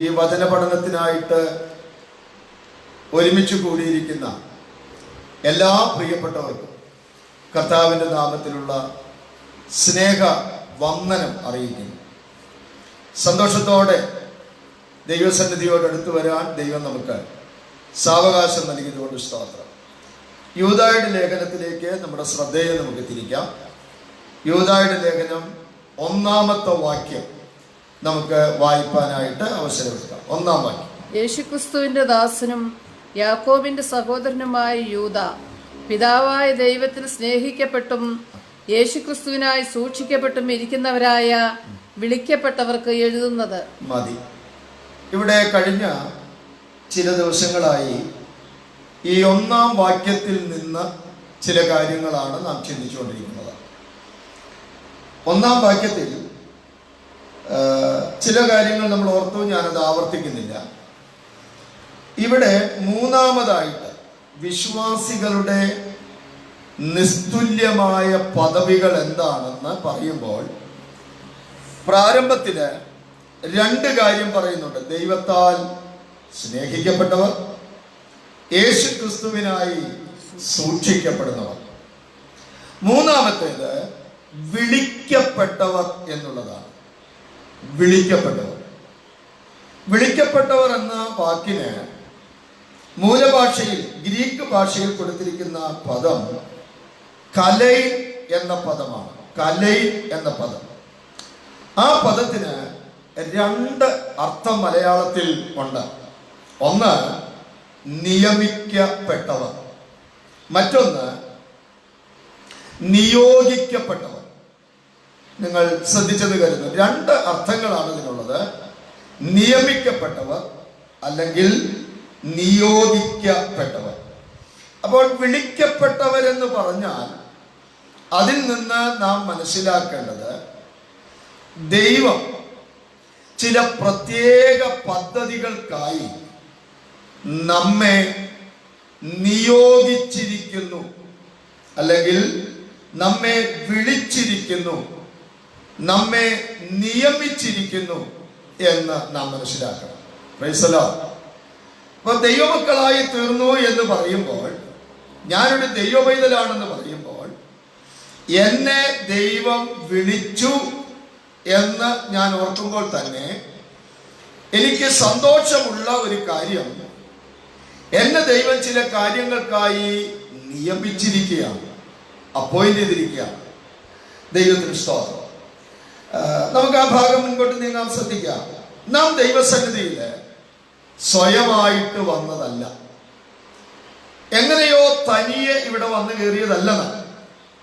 ഈ വചന പഠനത്തിനായിട്ട് ഒരുമിച്ച് കൂടിയിരിക്കുന്ന എല്ലാ പ്രിയപ്പെട്ടവർക്കും കർത്താവിൻ്റെ നാമത്തിലുള്ള സ്നേഹ വന്ദനം അറിയിക്കുന്നു. സന്തോഷത്തോടെ ദൈവസന്നിധിയോട് അടുത്തു വരാൻ ദൈവം നമുക്ക് സാവകാശം നൽകിയതുകൊണ്ട് സ്തോത്രം. യൂദായുടെ ലേഖനത്തിലേക്ക് നമ്മുടെ ശ്രദ്ധയെ നമുക്ക് തിരിക്കാം. യൂദായുടെ ലേഖനം 1-ാമത്തെ വാക്യം നമുക്ക് വായിപ്പാനായിട്ട് അവസരമെടുക്കാം. 1-ാം വാക്യം. യേശുക്രിസ്തുവിന്റെ ദാസനും യാക്കോബിന്റെ സഹോദരനുമായ യൂദ, പിതാവായ ദൈവത്തിൽ സ്നേഹിക്കപ്പെട്ടും യേശുക്രിസ്തുവിനായി സൂക്ഷിക്കപ്പെട്ടും ഇരിക്കുന്നവരായ വിളിക്കപ്പെട്ടവർക്ക് എഴുതുന്നത്. മതി. ഇവിടെ കഴിഞ്ഞ ചില ദിവസങ്ങളായി ഈ 1-ാം വാക്യത്തിൽ നിന്ന് ചില കാര്യങ്ങളാണ് നാം ചിന്തിച്ചുകൊണ്ടിരിക്കുന്നത്. 1-ാം വാക്യത്തിൽ ചില കാര്യങ്ങൾ നമ്മൾ ഓർത്തു, ഞാനത് ആവർത്തിക്കുന്നില്ല. ഇവിടെ 3-ാമതായിട്ട് വിശ്വാസികളുടെ നിസ്തുല്യമായ പദവികൾ എന്താണെന്ന് പറയുമ്പോൾ പ്രാരംഭത്തില് 2 കാര്യം പറയുന്നുണ്ട്. ദൈവത്താൽ സ്നേഹിക്കപ്പെട്ടവർ, യേശു ക്രിസ്തുവിനായി സൂക്ഷിക്കപ്പെടുന്നവർ. 3-ാമത്തേത് വിളിക്കപ്പെട്ടവർ എന്നുള്ളതാണ്. വിളിക്കപ്പെട്ടവർ എന്ന വാക്കിന് മൂലഭാഷയിൽ, ഗ്രീക്ക് ഭാഷയിൽ കൊടുത്തിരിക്കുന്ന പദം കലൈ എന്ന പദമാണ്. കലൈ എന്ന പദം, ആ പദത്തിന് 2 അർത്ഥം മലയാളത്തിൽ ഉണ്ട്. ഒന്ന് നിയമിക്കപ്പെട്ടവർ, മറ്റൊന്ന് നിയോഗിക്കപ്പെട്ടവർ. നിങ്ങൾ ശ്രദ്ധിച്ചത് കരുതുന്നു. 2 അർത്ഥങ്ങളാണ് ഇതിനുള്ളത്. നിയമിക്കപ്പെട്ടവർ അല്ലെങ്കിൽ നിയോഗിക്കപ്പെട്ടവർ. അപ്പോൾ വിളിക്കപ്പെട്ടവരെന്ന് പറഞ്ഞാൽ അതിൽ നിന്ന് നാം മനസ്സിലാക്കേണ്ടത് ദൈവം ചില പ്രത്യേക പദ്ധതികൾക്കായി നമ്മെ നിയോഗിച്ചിരിക്കുന്നു, അല്ലെങ്കിൽ നമ്മെ വിളിച്ചിരിക്കുന്നു, നമ്മെ നിയമിച്ചിരിക്കുന്നു എന്ന് നാം മനസ്സിലാക്കണം. Price the Lord. അപ്പൊ ദൈവമക്കളായി തീർന്നു എന്ന് പറയുമ്പോൾ, ഞാനൊരു ദൈവപൈതലാണെന്ന് പറയുമ്പോൾ, എന്നെ ദൈവം വിളിച്ചു എന്ന് ഞാൻ ഓർക്കുമ്പോൾ തന്നെ എനിക്ക് സന്തോഷമുള്ള ഒരു കാര്യം, എന്നെ ദൈവം ചില കാര്യങ്ങൾക്കായി നിയമിച്ചിരിക്കുകയാണ്, അപ്പോയിന്റ് ചെയ്തിരിക്കുകയാണ്. ദൈവത്തിന് സ്തോത്രം. നമുക്ക് ആ ഭാഗം മുൻപോട്ട് നീങ്ങാൻ ശ്രദ്ധിക്കാം. നാം ദൈവസന്നിധിയിൽ സ്വയമായിട്ട് വന്നതല്ല, എങ്ങനെയോ തനിയെ ഇവിടെ വന്നു കയറിയതല്ല നാം.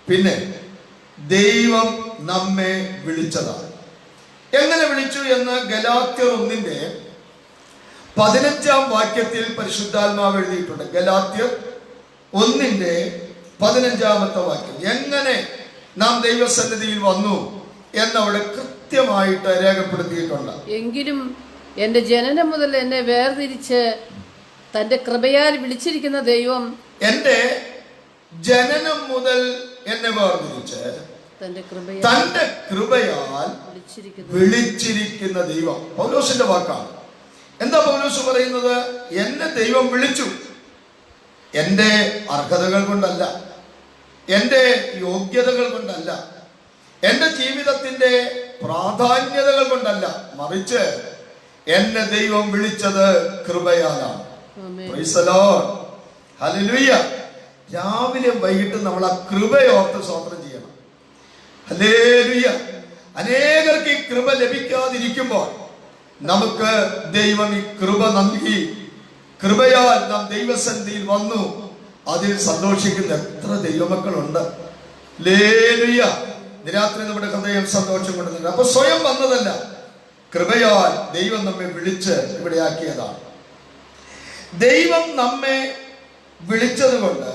പിന്നെ ദൈവം നമ്മെ വിളിച്ചതാണ്. എങ്ങനെ വിളിച്ചു എന്ന് ഗലാത്യർ 1-ന്റെ 15-ാം വാക്യത്തിൽ പരിശുദ്ധാത്മാവ് എഴുതിയിട്ടുണ്ട്. ഗലാത്യർ 1-ന്റെ 15-ാമത്തെ വാക്യം. എങ്ങനെ നാം ദൈവസന്നിധിയിൽ വന്നു എന്നവിടെ കൃത്യമായിട്ട് രേഖപ്പെടുത്തിയിട്ടുണ്ട്. എങ്കിലും എന്റെ ജനനം മുതൽ എന്നെ വേർതിരിച്ച് തന്റെ കൃപയാൽ വിളിച്ചിരിക്കുന്ന ദൈവം, എന്റെ ജനനം മുതൽ എന്നെ വേർതിരിച്ച് തന്റെ കൃപയാൽ വിളിച്ചിരിക്കുന്ന ദൈവം. പൗലോസിന്റെ വാക്കാണ്. എന്താ പൗലോസ് പറയുന്നത്? എന്നെ ദൈവം വിളിച്ചു. എന്റെ അർഹതകൾ കൊണ്ടല്ല, എന്റെ യോഗ്യതകൾ കൊണ്ടല്ല, എന്റെ ജീവിതത്തിന്റെ പ്രാധാന്യതകൾ കൊണ്ടല്ല, മറിച്ച് എന്നെ ദൈവം വിളിച്ചത് കൃപയാലാണ്. Praise the Lord. ഹല്ലേലൂയ. രാവിലെ വൈകിട്ട് നമ്മൾ ആ കൃപയോർത്ത് സ്തോത്രം ചെയ്യണം. ഹല്ലേലൂയ. അനേകർക്ക് ഈ കൃപ ലഭിക്കാതിരിക്കുമ്പോൾ നമുക്ക് ദൈവം ഈ കൃപ നൽകി, കൃപയാൽ നാം ദൈവസന്നിധിയിൽ വന്നു, അതിൽ സന്തോഷിക്കുന്ന എത്ര ദൈവമക്കളുണ്ട്. ഹല്ലേലൂയ. രാത്രി നമ്മുടെ ഹൃദയം സന്തോഷം കൊണ്ടുവരുന്നുണ്ട്. അപ്പൊ സ്വയം വന്നതല്ല, കൃപയാൽ ദൈവം നമ്മെ വിളിച്ച് ഇവിടെ ആക്കിയതാണ്. ദൈവം നമ്മെ വിളിച്ചത് കൊണ്ട്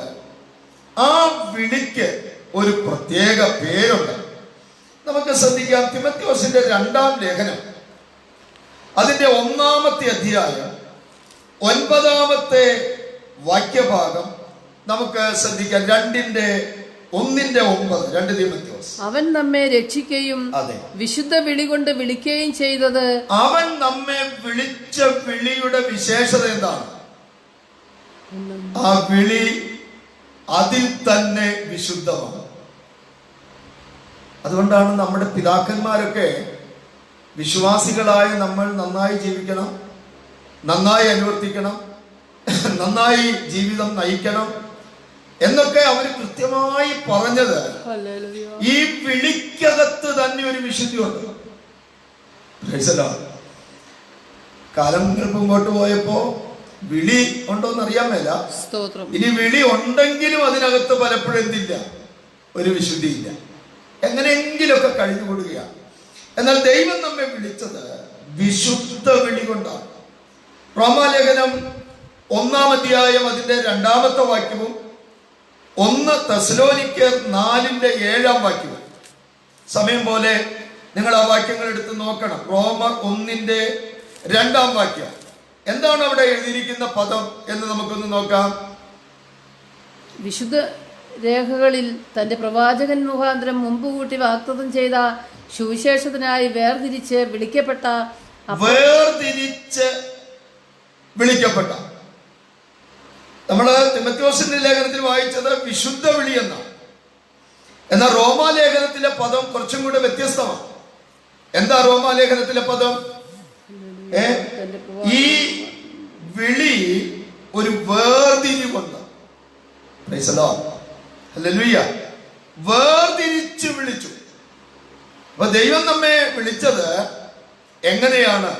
ആ വിളിക്ക് ഒരു പ്രത്യേക പേരുണ്ട്. നമുക്ക് ശ്രദ്ധിക്കാം. തിമോഥെയോസിന്റെ 2-ാം ലേഖനം, അതിന്റെ 1-ാമത്തെ അധ്യായം 9-ാമത്തെ വാക്യഭാഗം നമുക്ക് ശ്രദ്ധിക്കാം. 2-ന്റെ 1:9 2 തീമോഥെയോസ്. അവൻ നമ്മെ രക്ഷിക്കുകയും അതെ, വിശുദ്ധ വിളി കൊണ്ട് വിളിക്കുകയും ചെയ്തത്. അവൻ നമ്മെ വിളിച്ച വിളിയുടെ വിശേഷത എന്താണ്? ആ വിളി അതിൽ തന്നെ വിശുദ്ധമാണ്. അതുകൊണ്ടാണ് നമ്മുടെ പിതാക്കന്മാരൊക്കെ വിശ്വാസികളായ നമ്മൾ നന്നായി ജീവിക്കണം, നന്നായി അനുവർത്തിക്കണം, നന്നായി ജീവിതം നയിക്കണം എന്നൊക്കെ അവർ കൃത്യമായി പറഞ്ഞത്. ഈ വിളിക്കകത്ത് തന്നെ ഒരു വിശുദ്ധിയുണ്ട്. കാലങ്ങൾക്ക് മുമ്പോട്ട് പോയപ്പോ വിളി ഉണ്ടോന്ന് അറിയാൻ മേല. ഇനി വിളി ഉണ്ടെങ്കിലും അതിനകത്ത് പലപ്പോഴും എന്തില്ല, ഒരു വിശുദ്ധിയില്ല, എങ്ങനെയെങ്കിലുമൊക്കെ കഴിഞ്ഞുകൂടുകയാണ്. എന്നാൽ ദൈവം നമ്മെ വിളിച്ചത് വിശുദ്ധ വിളി കൊണ്ടാണ്. റോമാലേഖനം 1-ാം അധ്യായം അതിന്റെ 2-ാമത്തെ വാക്യവും 1 തെസ്സലോനിക്കർ 4:7 വാക്യവും, സമയം പോലെ നിങ്ങൾ ആ വാക്യങ്ങൾ എടുത്ത് നോക്കണം. റോമർ 1:2 വാക്യം എന്താണ് അവിടെ എഴുതിയിരിക്കുന്ന പദം എന്ന് നമുക്കൊന്ന് നോക്കാം. വിശുദ്ധ രേഖകളിൽ തന്റെ പ്രവാചകൻ മുഖാന്തരം മുമ്പ് കൂട്ടി വാഗ്ദത്തം ചെയ്ത സുവിശേഷത്തിനായി വേർതിരിച്ച് വിളിക്കപ്പെട്ട നമ്മള് തിമോഥെയോസിന്റെ ലേഖനത്തിൽ വായിച്ചത് വിശുദ്ധ വിളി എന്നാണ്. എന്നാൽ റോമാലേഖനത്തിലെ പദം കുറച്ചും കൂടെ വ്യത്യസ്തമാണ്. എന്താ റോമാലേഖനത്തിലെ പദം? ഈ വിളി ഒരു വേർതിരിവുണ്ട്. വേർതിരിച്ച് വിളിച്ചു. അപ്പൊ ദൈവം നമ്മെ വിളിച്ചത് എങ്ങനെയാണ്?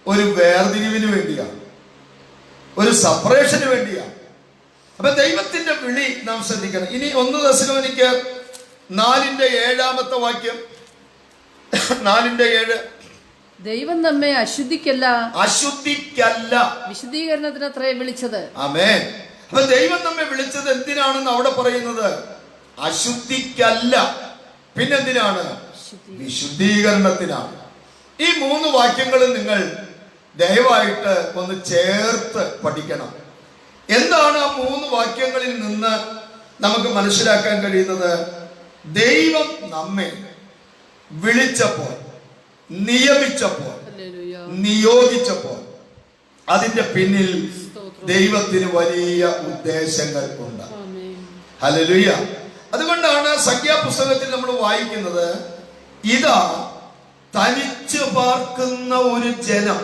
ഒരു വേർതിരിവിന് വേണ്ടിയാണ്, ഒരു സെപ്പറേഷന് വേണ്ടിയാണ്. അപ്പൊ ദൈവത്തിന്റെ വിളി നാം ശ്രദ്ധിക്കണം. ഇനി 1 തെസ്സലോനിക്കർ 4:7 വാക്യം, 4:7 ദൈവം നമ്മെ അശുദ്ധിക്കല്ല വിശുദ്ധീകരണത്തിനത്രേ വിളിച്ചത്. ആമേൻ. അപ്പൊ ദൈവം നമ്മെ വിളിച്ചത് എന്തിനാണെന്ന് അവിടെ പറയുന്നത്? അശുദ്ധിക്കല്ല, പിന്നെന്തിനാണ്? വിശുദ്ധീകരണത്തിനാണ്. ഈ 3 വാക്യങ്ങളും നിങ്ങൾ ദയവായിട്ട് ഒന്ന് ചേർത്ത് പഠിക്കണം. എന്താണ് ആ 3 വാക്യങ്ങളിൽ നിന്ന് നമുക്ക് മനസ്സിലാക്കാൻ കഴിയുന്നത്? ദൈവം നമ്മെ വിളിച്ചപ്പോൾ, നിയമിച്ചപ്പോൾ, നിയോഗിച്ചപ്പോൾ അതിന്റെ പിന്നിൽ ദൈവത്തിന് വലിയ ഉദ്ദേശങ്ങൾ ഉണ്ട്. ഹല്ലേലൂയ. അതുകൊണ്ടാണ് സംഖ്യാപുസ്തകത്തിൽ നമ്മൾ വായിക്കുന്നത്, ഇതാ തനിച്ചു പാർക്കുന്ന ഒരു ജനം,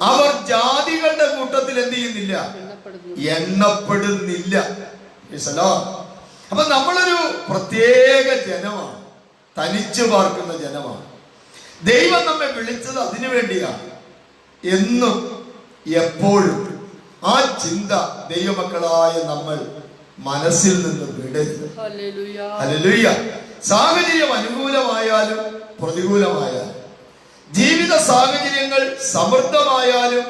അവർ ജാതികളുടെ കൂട്ടത്തിൽ എന്ത് ചെയ്യുന്നില്ല, എണ്ണപ്പെടുന്നില്ല. അപ്പൊ നമ്മളൊരു പ്രത്യേക ജനമാണ്, തനിച്ചു പാർക്കുന്ന ജനമാണ്. ദൈവം നമ്മെ വിളിച്ചത് അതിനു വേണ്ടിയാണ്. എന്നും എപ്പോഴും ആ ചിന്ത ദൈവമക്കളായ നമ്മൾ മനസ്സിൽ നിന്ന് വിടരുത്. ഹല്ലേലൂയ. സാഹചര്യം അനുകൂലമായാലും പ്രതികൂലമായാലും, ജീവിത സാഹചര്യങ്ങൾ സമൃദ്ധമായാലും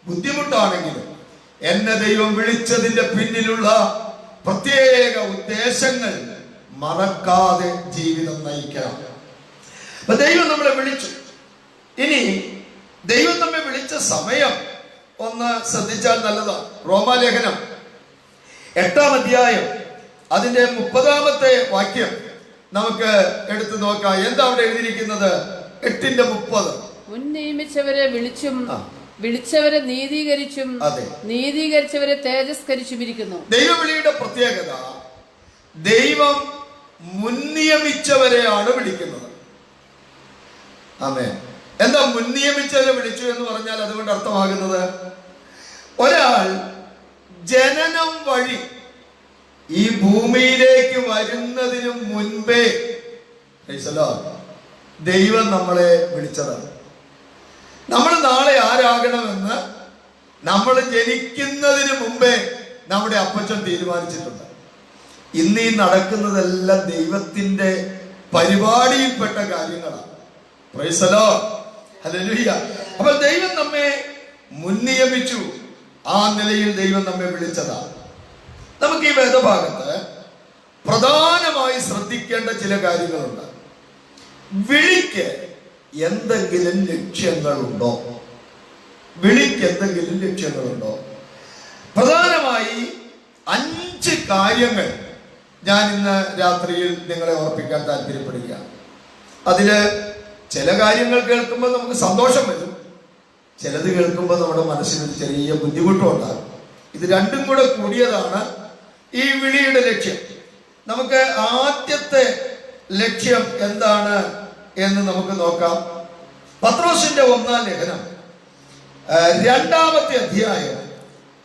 ബുദ്ധിമുട്ടാണെങ്കിലും, എന്നെ ദൈവം വിളിച്ചതിന്റെ പിന്നിലുള്ള പ്രത്യേക ഉദ്ദേശങ്ങൾ മറക്കാതെ ജീവിതം നയിക്കണം. അപ്പൊ ദൈവം നമ്മളെ വിളിച്ചു. ഇനി ദൈവം നമ്മെ വിളിച്ച സമയം ഒന്ന് ശ്രദ്ധിച്ചാൽ നല്ലതാണ്. റോമാലേഖനം 8-ാം അധ്യായം അതിന്റെ 30-ാമത്തെ വാക്യം നമുക്ക് എടുത്തു നോക്കാം. എന്താ അവിടെ എഴുതിയിരിക്കുന്നത്? 8:30. മുൻ നിയമിച്ചവരെ വിളിച്ചും വിളിച്ചവരെ നീതീകരിച്ചും നീതീകരിച്ചവരെ തേജസ്കരിച്ചുമിരിക്കുന്നു. ദൈവവിളിയുടെ പ്രത്യേകത, ദൈവം മുൻ നിയമിച്ചവരെയാണ് വിളിക്കുന്നത്. ആമേൻ. എന്താ മുൻ നിയമിച്ചവരെ വിളിച്ചു എന്ന് പറഞ്ഞാൽ അതുകൊണ്ട് അർത്ഥമാകുന്നത്, ഒരാൾ ജനനം വഴി ഈ ഭൂമിയിലേക്ക് വരുന്നതിന് മുൻപേ ദൈവം നമ്മളെ വിളിച്ചതാണ്. നമ്മൾ നാളെ ആരാകണമെന്ന് നമ്മൾ ജനിക്കുന്നതിന് മുമ്പേ നമ്മുടെ അപ്പച്ചൻ തീരുമാനിച്ചിട്ടുണ്ട്. ഇന്ന് ഈ നടക്കുന്നതെല്ലാം ദൈവത്തിന്റെ പരിപാടിയിൽപ്പെട്ട കാര്യങ്ങളാണ്. Price the Lord. ഹല്ലേലൂയ. അപ്പോൾ ദൈവം നമ്മെ മുൻനിയമിച്ചു. ആ നിലയിൽ ദൈവം നമ്മെ വിളിച്ചതാണ്. നമുക്ക് ഈ വേദഭാഗത്ത് പ്രധാനമായി ശ്രദ്ധിക്കേണ്ട ചില കാര്യങ്ങളുണ്ട്. വിളിക്ക് എന്തെങ്കിലും ലക്ഷ്യങ്ങളുണ്ടോ? വിളിക്ക് എന്തെങ്കിലും ലക്ഷ്യങ്ങളുണ്ടോ? പ്രധാനമായി 5 കാര്യങ്ങൾ ഞാൻ ഇന്ന് രാത്രിയിൽ നിങ്ങളെ ഓർപ്പിക്കാൻ താല്പര്യപ്പെടുകയാണ്. അതില് ചില കാര്യങ്ങൾ കേൾക്കുമ്പോൾ നമുക്ക് സന്തോഷം വരും, ചിലത് കേൾക്കുമ്പോൾ നമ്മുടെ മനസ്സിനൊരു ചെറിയ ബുദ്ധിമുട്ടും ഉണ്ടാകും. ഇത് രണ്ടും കൂടെ കൂടിയതാണ് ഈ വിളിയുടെ ലക്ഷ്യം. നമുക്ക് ആദ്യത്തെ ലക്ഷ്യം എന്താണ് എന്ന് നമുക്ക് നോക്കാം. പത്രോസിന്റെ 1-ാം ലേഖനം 2-ാമത്തെ അധ്യായം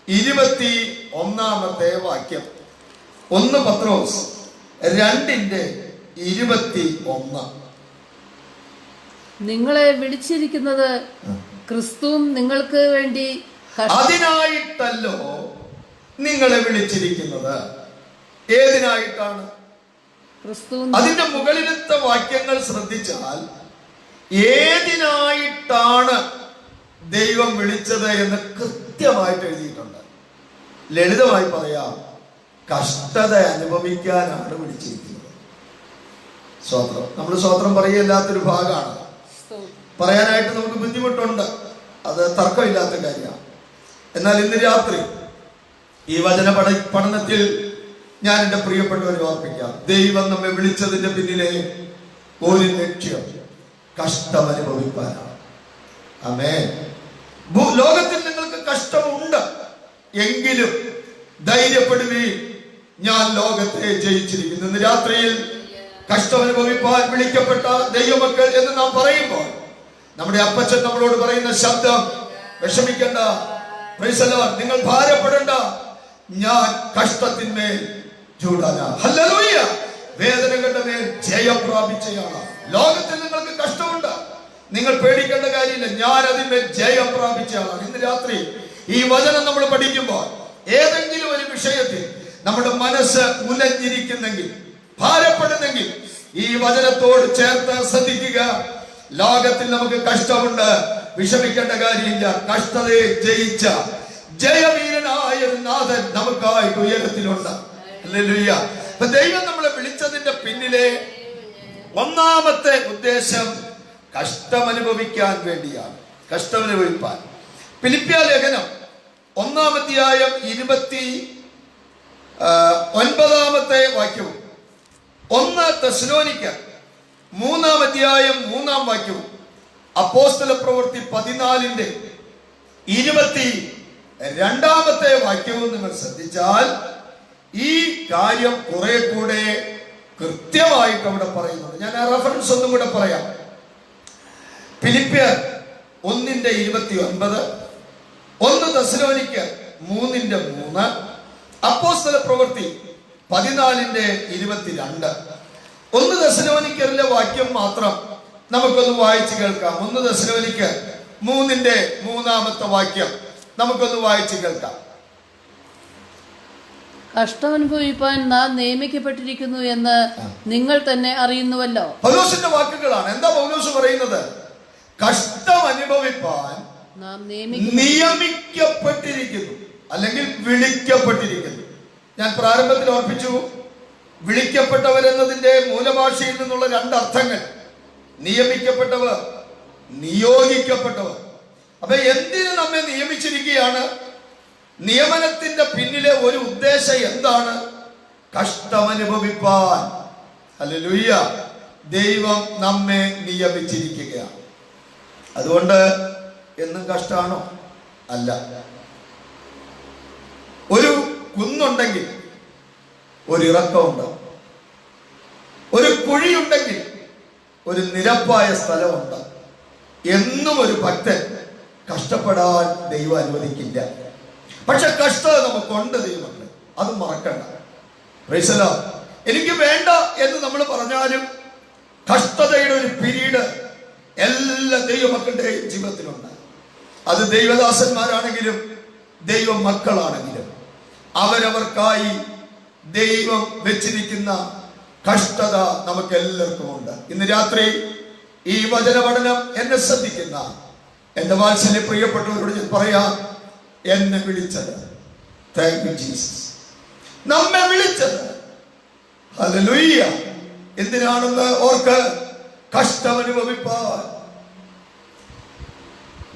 21-ാമത്തെ വാക്യം. 1 പത്രോസ് 2:21. നിങ്ങളെ വിളിച്ചിരിക്കുന്നത് ക്രിസ്തുവും നിങ്ങൾക്ക് വേണ്ടി അതിനായിട്ടല്ലോ നിങ്ങളെ വിളിച്ചിരിക്കുന്നത്. ഏതിനായിട്ടാണ്? ക്രിസ്തു. അതിന്റെ മുകളിലത്തെ വാക്യങ്ങൾ ശ്രദ്ധിച്ചാൽ ഏതിനായിട്ടാണ് ദൈവം വിളിച്ചത് എന്ന് കൃത്യമായിട്ട് എഴുതിയിട്ടുണ്ട്. ലളിതമായി പറയാം, കഷ്ടത അനുഭവിക്കാനാണ് വിളിച്ചിരിക്കുന്നത്. സ്വത്രം, നമ്മൾ സ്വത്രം പറയല്ലാത്തൊരു ഭാഗമാണ്. പറയാനായിട്ട് നമുക്ക് ബുദ്ധിമുട്ടുണ്ട്, അത് തർക്കമില്ലാത്ത കാര്യമാണ്. എന്നാൽ ഇന്ന് രാത്രി ഈ വചന പഠനത്തിൽ ഞാൻ എൻ്റെ പ്രിയപ്പെട്ടവരെ ഓർപ്പിക്കാം, ദൈവം നമ്മെ വിളിച്ചതിന്റെ പിന്നിലെ ഒരു ലക്ഷ്യം കഷ്ടം അനുഭവിക്കാനാണ്. ആമേൻ. ലോകത്തിൽ നിങ്ങൾക്ക് കഷ്ടമുണ്ട്, എങ്കിലും ധൈര്യപ്പെടുകയും ഞാൻ ലോകത്തെ ജയിച്ചിരിക്കുന്നു. ഇന്ന് രാത്രിയിൽ കഷ്ടം അനുഭവിപ്പാൻ വിളിക്കപ്പെട്ട ദൈവമക്കൾ എന്ന് നാം പറയുമ്പോൾ നമ്മുടെ അപ്പച്ചൻ നമ്മളോട് പറയുന്ന ശബ്ദം, വിഷമിക്കണ്ട, നിങ്ങൾ ഭാരപ്പെടണ്ട, ഞാൻ കഷ്ടത്തിന്മേൽ ചൂടാനാ. ഹല്ലേലൂയ. വേദനകളുടെ മേൽ ജയം പ്രാപിച്ചയാളാണ്. ലോകത്തിൽ നിങ്ങൾക്ക് കഷ്ടമുണ്ട്, നിങ്ങൾ പേടിക്കേണ്ട കാര്യമില്ല, ഞാൻ അതിന്മേൽ ജയം പ്രാപിച്ചയാളാണ്. ഇന്ന് രാത്രി ഈ വചനം നമ്മൾ പഠിക്കുമ്പോൾ ഏതെങ്കിലും ഒരു വിഷയത്തിൽ നമ്മുടെ മനസ്സ് ഉലഞ്ഞിരിക്കുന്നെങ്കിൽ, ഭാരപ്പെടുന്നെങ്കിൽ ഈ വചനത്തോട് ചേർത്ത് ശ്രദ്ധിക്കുക. ലോകത്തിൽ നമുക്ക് കഷ്ടമുണ്ട്, വിഷമിക്കേണ്ട കാര്യമില്ല. കഷ്ടതയെ ജയിച്ച ജയവീരനായ ഒരു നാഥൻ നമുക്കായിട്ട് ഉയരത്തിലുണ്ട്. ഹല്ലേലൂയ. അപ്പൊ ദൈവം നമ്മളെ വിളിച്ചതിന്റെ പിന്നിലെ 1-ാമത്തെ ഉദ്ദേശം കഷ്ടം അനുഭവിക്കാൻ വേണ്ടിയാണ്. കഷ്ടം അനുഭവിപ്പാൻ. ഫിലിപ്പിയ ലേഖനം 1-ാം അധ്യായം 29-ാമത്തെ വാക്യവും 1 തെസ്സലോനിക്കർ 3-ാം അധ്യായം 3-ാം വാക്യവും അപ്പോസ്തല പ്രവൃത്തി 14-ന്റെ 22-ാമത്തെ വാക്യവും നിങ്ങൾ ശ്രദ്ധിച്ചാൽ ഈ കാര്യം കുറെ കൂടെ കൃത്യമായിട്ട് അവിടെ പറയുന്നുണ്ട്. ഞാൻ ആ റെഫറൻസ് ഒന്നും കൂടെ പറയാം. ഫിലിപ്പിയർ 1:29, 1 തെസ്സലോനിക്കർ 3:3, അപ്പോസ്തല പ്രവൃത്തി 14:22. 1 തെസ്സലോനിക്കറിലെ വാക്യം മാത്രം നമുക്കൊന്ന് വായിച്ചു കേൾക്കാം. 1 തെസ്സലോനിക്കർ 3:3 വാക്യം നമുക്കൊന്ന് വായിച്ചു കേൾക്കാം. കഷ്ടം അനുഭവിപ്പാൻ നാം നിയമിക്കപ്പെട്ടിരിക്കുന്നു എന്ന് നിങ്ങൾ തന്നെ അറിയുന്നുവല്ലോ. പൗലോസിന്റെ വാക്കുകളാണ്. എന്താ പൗലോസ് പറയുന്നത്? കഷ്ടം അനുഭവിപ്പാൻ നാം നിയമിക്കപ്പെട്ടിരിക്കുന്നു, അല്ലെങ്കിൽ വിളിക്കപ്പെട്ടിരിക്കുന്നു. ഞാൻ പ്രാരംഭത്തിൽ ഓർപ്പിച്ചു, വിളിക്കപ്പെട്ടവരെന്നതിന്റെ മൂലഭാഷയിൽ നിന്നുള്ള 2 അർത്ഥങ്ങൾ: നിയമിക്കപ്പെട്ടവർ, നിയോഗിക്കപ്പെട്ടവർ. അപ്പൊ എന്തിനു നമ്മെ നിയമിച്ചിരിക്കുകയാണ്? നിയമനത്തിന്റെ പിന്നിലെ ഒരു ഉദ്ദേശം എന്താണ്? കഷ്ടം അനുഭവിപ്പാൻ. ഹല്ലേലൂയ. ദൈവം നമ്മെ നിയമിച്ചിരിക്കുകയാണ്. അതുകൊണ്ട് എന്നും കഷ്ടമാണോ? അല്ല. ഒരു കുന്നുണ്ടെങ്കിൽ ഒരു ഇറക്കമുണ്ട്, ഒരു കുഴിയുണ്ടെങ്കിൽ ഒരു നിരപ്പായ സ്ഥലമുണ്ട്. എന്നും ഒരു ഭക്തൻ കഷ്ടപ്പെടാൻ ദൈവം അനുവദിക്കില്ല. പക്ഷെ കഷ്ടത നമുക്കുണ്ട് ദൈവമക്കളെ, അത് മറക്കണ്ട. Price the Lord. എനിക്ക് വേണ്ട എന്ന് നമ്മൾ പറഞ്ഞാലും കഷ്ടതയുടെ ഒരു പീരീഡ് എല്ലാ ദൈവമക്കളുടെയും ജീവിതത്തിലുണ്ട്. അത് ദൈവദാസന്മാരാണെങ്കിലും ദൈവ മക്കളാണെങ്കിലും അവരവർക്കായി ദൈവം വെച്ചിരിക്കുന്ന കഷ്ടത നമുക്ക് എല്ലാവർക്കും ഉണ്ട്. ഇന്ന് രാത്രി ഈ വചന പഠനം എന്നെ ശ്രദ്ധിക്കുന്ന എന്റെ വാത്സല്യ പ്രിയപ്പെട്ടവരോട് ഞാൻ പറയാം, എന്നെ വിളിച്ചത്, താങ്ക് യു ജീസസ്, നമ്മെ വിളിച്ചത്, ഹല്ലേലൂയ, എന്തിനാണെന്ന് ഓർക്ക്. കഷ്ടം അനുഭവിപ്പാൻ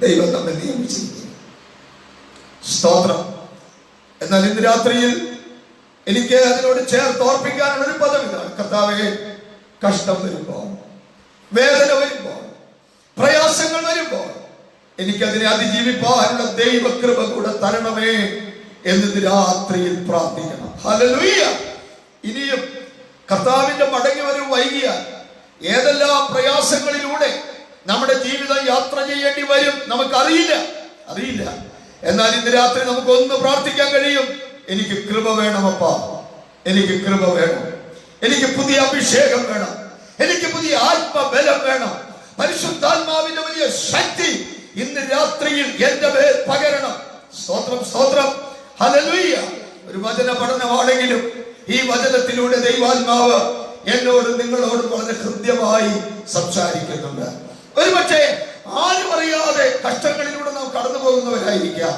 ദൈവം നമ്മെ നിയമിച്ചിരിക്കുന്നു. സ്തോത്രം. എന്നാൽ ഇന്ന് രാത്രിയിൽ എനിക്ക് അതിനോട് ചേർത്ത് ഓർപ്പിക്കാനുള്ള ഒരു പദം ഇതാണ്: കർത്താവേ, കഷ്ടം വരുമ്പോൾ, വേദന വരുമ്പോൾ, പ്രയാസങ്ങൾ വരുമ്പോൾ എനിക്കതിനെ അതിജീവിപ്പാനുള്ള ദൈവകൃപ കൂടെ തരണമേ എന്ന് രാത്രിയിൽ പ്രാർത്ഥിക്കണം. ഹല്ലേലൂയ. ഇനിയും കർത്താവിന്റെ മടങ്ങി വരവ് വൈകിയാൽ ഏതെല്ലാം പ്രയാസങ്ങളിലൂടെ നമ്മുടെ ജീവിതം യാത്ര ചെയ്യേണ്ടി വരും നമുക്കറിയില്ല. എന്നാൽ ഇന്ന് രാത്രി നമുക്ക് ഒന്ന് പ്രാർത്ഥിക്കാൻ കഴിയും: എനിക്ക് കൃപ വേണമപ്പാ, എനിക്ക് കൃപ വേണം, എനിക്ക് പുതിയ അഭിഷേകം വേണം, എനിക്ക് പുതിയ ആത്മബലം വേണം, പരിശുദ്ധാത്മാവിന്റെ വലിയ ശക്തി ഇന്ന് രാത്രിയിൽ എന്റെ മേൽ പകരണം. സ്തോത്രം, സ്തോത്രം, ഹല്ലേലൂയ. ഒരു വചന പഠനമാണെങ്കിലും ഈ വചനത്തിലൂടെ ദൈവാത്മാവ് എന്നോടും നിങ്ങളോടും വളരെ ഹൃദ്യമായി സംസാരിക്കുന്നുണ്ട്. ഒരുപക്ഷെ ആരും അറിയാതെ കഷ്ടങ്ങളിലൂടെ നാം കടന്നു പോകുന്നവരായിരിക്കാം.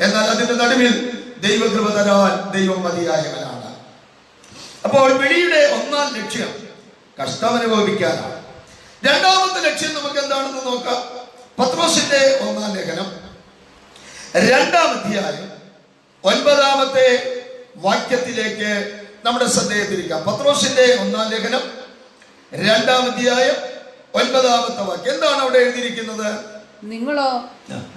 എന്നാൽ അതിന്റെ നടുവിൽ ദൈവകൃപ തരാൻ ദൈവം മതിയായവനാണ്. അപ്പോൾ വിളിയുടെ ഒന്നാം ലക്ഷ്യം കഷ്ടം അനുഭവിക്കാനാണ്. രണ്ടാമത്തെ ലക്ഷ്യം നമുക്ക് എന്താണെന്ന് നോക്കാം. പത്രോസിന്റെ ഒന്നാം ലേഖനം 2-ാം അധ്യായം 9-ാമത്തെ വാക്യത്തിലേക്ക് നമ്മുടെ ശ്രദ്ധയെ തിരിക്കാം. പത്രോസിന്റെ ഒന്നാം ലേഖനം 2-ാം അധ്യായം 9-ാമത്തെ വാക്യം. എന്താണ് അവിടെ എഴുതിയിരിക്കുന്നത്? നിങ്ങളോ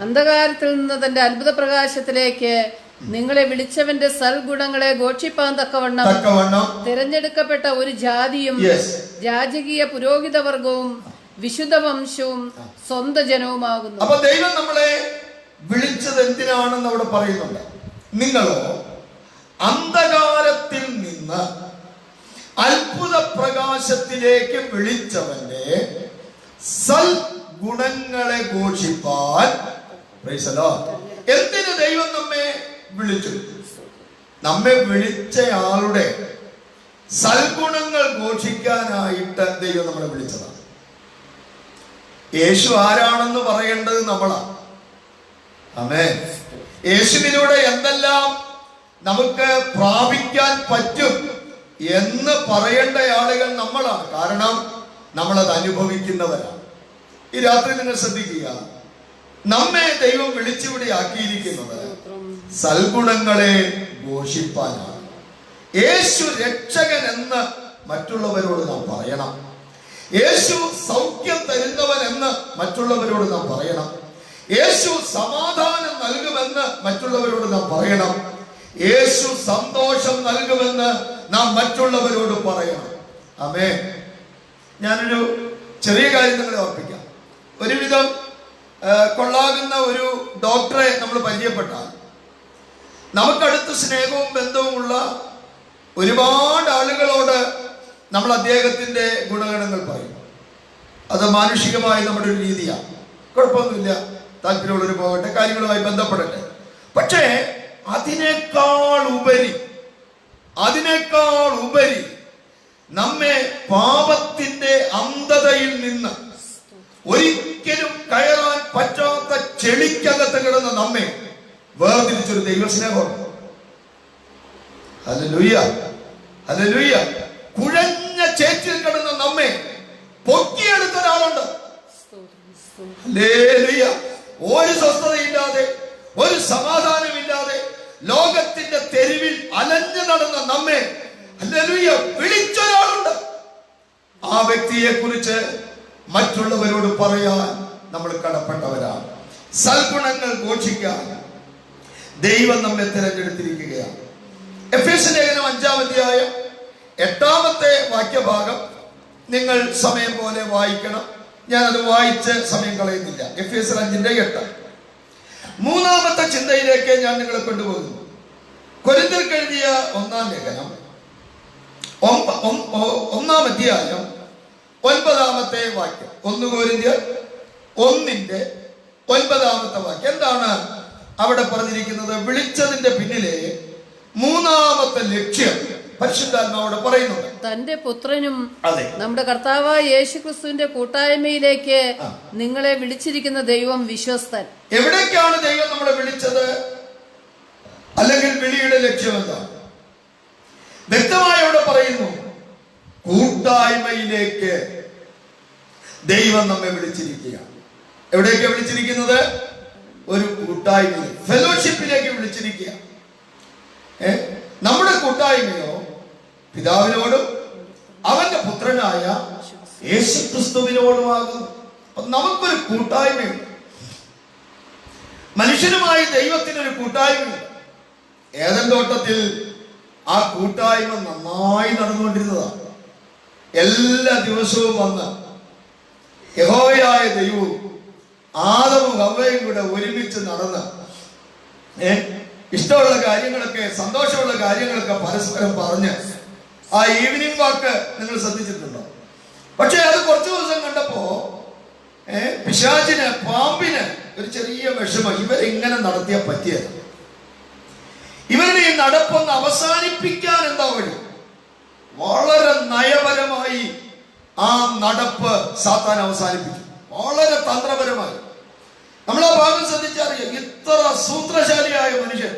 അന്ധകാരത്തിൽ നിന്ന് തന്റെ അത്ഭുത പ്രകാശത്തിലേക്ക് നിങ്ങളെ വിളിച്ചവന്റെ സൽഗുണങ്ങളെ ഘോഷിപ്പാൻ തക്കവണ്ണം തിരഞ്ഞെടുക്കപ്പെട്ട ഒരു ജാതിയും രാജകീയ പുരോഹിത വർഗവും വിശുദ്ധ വംശവും സ്വന്തം ജനവുമാകുന്നു. അപ്പൊ ദൈവം നമ്മളെ വിളിച്ചത് എന്തിനാണെന്ന് അവിടെ പറയുന്നുണ്ട്. നിങ്ങളോ അന്ധകാരത്തിൽ നിന്ന് അത്ഭുത പ്രകാശത്തിലേക്ക് വിളിച്ചവന്റെ സൽഗുണങ്ങളെ ഘോഷിപ്പാൻ. എന്തിന് ദൈവം നമ്മെ വിളിച്ചു? നമ്മെ വിളിച്ചയാളുടെ സൽഗുണങ്ങൾ ഘോഷിക്കാനായിട്ട് ദൈവം നമ്മളെ വിളിച്ചതാണ്. യേശു ആരാണെന്ന് പറയേണ്ടത് നമ്മളാണ്. ആമേൻ. യേശുവിലൂടെ എന്തെല്ലാം നമുക്ക് പ്രാപിക്കാൻ പറ്റും എന്ന് പറയേണ്ട ആളുകൾ നമ്മളാണ്. കാരണം നമ്മളത് അനുഭവിക്കുന്നവരാണ്. ഈ രാത്രി നിങ്ങൾ ശ്രദ്ധിക്കുക, നമ്മെ ദൈവം വിളിച്ചിവിടെ ആക്കിയിരിക്കുന്നത് സൽഗുണങ്ങളെ ഘോഷിപ്പാനാണ്. യേശു രക്ഷകൻ എന്ന് മറ്റുള്ളവരോട് നാം പറയണം. യേശു സൗഖ്യം തരുന്നവൻ എന്ന് മറ്റുള്ളവരോട് നാം പറയണം. യേശു സമാധാനം നൽകുമെന്ന് മറ്റുള്ളവരോട് നാം പറയണം. യേശു സന്തോഷം നൽകുമെന്ന് നാം മറ്റുള്ളവരോട് പറയണം. ആമേൻ. ഞാനൊരു ചെറിയ കാര്യം നിങ്ങളെ ഓർപ്പിക്കാം. ഒരുവിധം കൊള്ളാകുന്ന ഒരു ഡോക്ടറെ നമ്മൾ പരിചയപ്പെട്ടാൽ നമുക്കടുത്ത് സ്നേഹവും ബന്ധവുമുള്ള ഒരുപാട് ആളുകളോട് നമ്മൾ അദ്ദേഹത്തിന്റെ ഗുണഗണങ്ങൾ പറയും. അത് മാനുഷികമായി നമ്മുടെ ഒരു രീതിയാണ്. കുഴപ്പമൊന്നുമില്ല, താല്പര്യമുള്ളവർ പോകട്ടെ, കാര്യങ്ങളുമായി ബന്ധപ്പെടട്ടെ. പക്ഷേ അതിനേക്കാൾ ഉപരി നമ്മെ പാപത്തിന്റെ അന്ധതയിൽ നിന്ന് ഒരിക്കലും കയറാൻ പറ്റാത്ത ചെളിക്കകത്ത് കിടന്ന നമ്മെ വേർതിരിച്ചൊരു ദൈവസ്നേഹമുണ്ട്. Hallelujah, hallelujah. കുഴഞ്ഞ ചേറ്റിൽ കിടന്ന നമ്മെ പൊക്കിയെടുത്ത ഒരാളുണ്ട്. ഹല്ലേലൂയ. ഒരു സ്വസ്ഥതയില്ലാതെ, ഒരു സമാധാനമില്ലാതെ ലോകത്തിന്റെ തെരുവിൽ അലഞ്ഞു നടന്ന നമ്മെ ഹല്ലേലൂയ വിളിച്ചൊരാളുണ്ട്. ആ വ്യക്തിയെ കുറിച്ച് മറ്റുള്ളവരോട് പറയാൻ നമ്മൾ കടപ്പെട്ടവരാണ്. സൽഗുണങ്ങൾ ഘോഷിക്കാൻ ദൈവം നമ്മെ തിരഞ്ഞെടുത്തിരിക്കുകയാണ്. എഫേസ്യ ലേഖനം 5-ാം അധ്യായം 8-ാമത്തെ വാക്യഭാഗം നിങ്ങൾ സമയം പോലെ വായിക്കണം. ഞാനത് വായിച്ച് സമയം കളയുന്നില്ല. എഫേസ്യർ 5:8. മൂന്നാമത്തെ ചിന്തയിലേക്ക് ഞാൻ നിങ്ങളെ കൊണ്ടുപോകുന്നു. കൊരിന്ത്യർക്ക് എഴുതിയ 1-ാം ലേഖനം 1-ാം അധ്യായം 9-ാമത്തെ വാക്യം. 1 കൊരിന്ത്യർ 1:9 വാക്യം. എന്താണ് അവിടെ പറഞ്ഞിരിക്കുന്നത്? വിളിച്ചതിന്റെ പിന്നിലെ മൂന്നാമത്തെ ലക്ഷ്യം പരിശുദ്ധാത്മാവോട് പറയുന്നുണ്ട്. തന്റെ പുത്രനും നമ്മുടെ കർത്താവായ യേശുക്രിസ്തുവിന്റെ കൂട്ടായ്മയിലേക്ക് നിങ്ങളെ വിളിച്ചിരിക്കുന്ന ദൈവം വിശ്വസ്തൻ. എവിടേക്കാണ് ദൈവം നമ്മളെ വിളിച്ചത്? അല്ലെങ്കിൽ വിളിയുടെ ലക്ഷ്യം എന്താണ്? വ്യക്തമായി അവിടെ പറയുന്നു, കൂട്ടായ്മയിലേക്ക് ദൈവം നമ്മെ വിളിച്ചിരിക്കുകയാണ്. എവിടേക്ക് വിളിച്ചിരിക്കുന്നത്? ഒരു കൂട്ടായ്മ, ഫെലോഷിപ്പിലേക്ക് വിളിച്ചിരിക്കുക. നമ്മുടെ കൂട്ടായ്മയോ പിതാവിനോടും അവന്റെ പുത്രനായ യേശുക്രിസ്തുവിനോടുമാകുന്നു. നമുക്കൊരു കൂട്ടായ്മയുണ്ട്. മനുഷ്യനുമായി ദൈവത്തിനൊരു കൂട്ടായ്മയുണ്ട്. ഏദൻ തോട്ടത്തിൽ ആ കൂട്ടായ്മ നന്നായി നടന്നുകൊണ്ടിരുന്നതാണ്. എല്ലാ ദിവസവും വന്ന് യഹോവയായ ദൈവവും ആദമും ഹവ്വയും കൂടെ ഒരുമിച്ച് നടന്ന് ഇഷ്ടമുള്ള കാര്യങ്ങളൊക്കെ, സന്തോഷമുള്ള കാര്യങ്ങളൊക്കെ പരസ്പരം പറഞ്ഞ് ആ ഈവനിങ് വാക്ക് നിങ്ങൾ ശ്രദ്ധിച്ചിട്ടുണ്ടോ? പക്ഷെ അത് കുറച്ചു ദിവസം കണ്ടപ്പോ പിശാചിന്, പാമ്പിന് ഒരു ചെറിയ വിഷമം. ഇവരെങ്ങനെ നടത്തിയാ പറ്റിയത്? ഇവരുടെ ഈ നടപ്പൊന്ന് അവസാനിപ്പിക്കാൻ എന്താ വഴി? വളരെ നയപരമായി ആ നടപ്പ് സാത്താൻ അവസാനിപ്പിച്ചു. വളരെ തന്ത്രപരമായി. നമ്മൾ ആ ഭാഗം ശ്രദ്ധിച്ചറിയാം. ഇത്ര സൂത്രശാലിയായ മനുഷ്യൻ,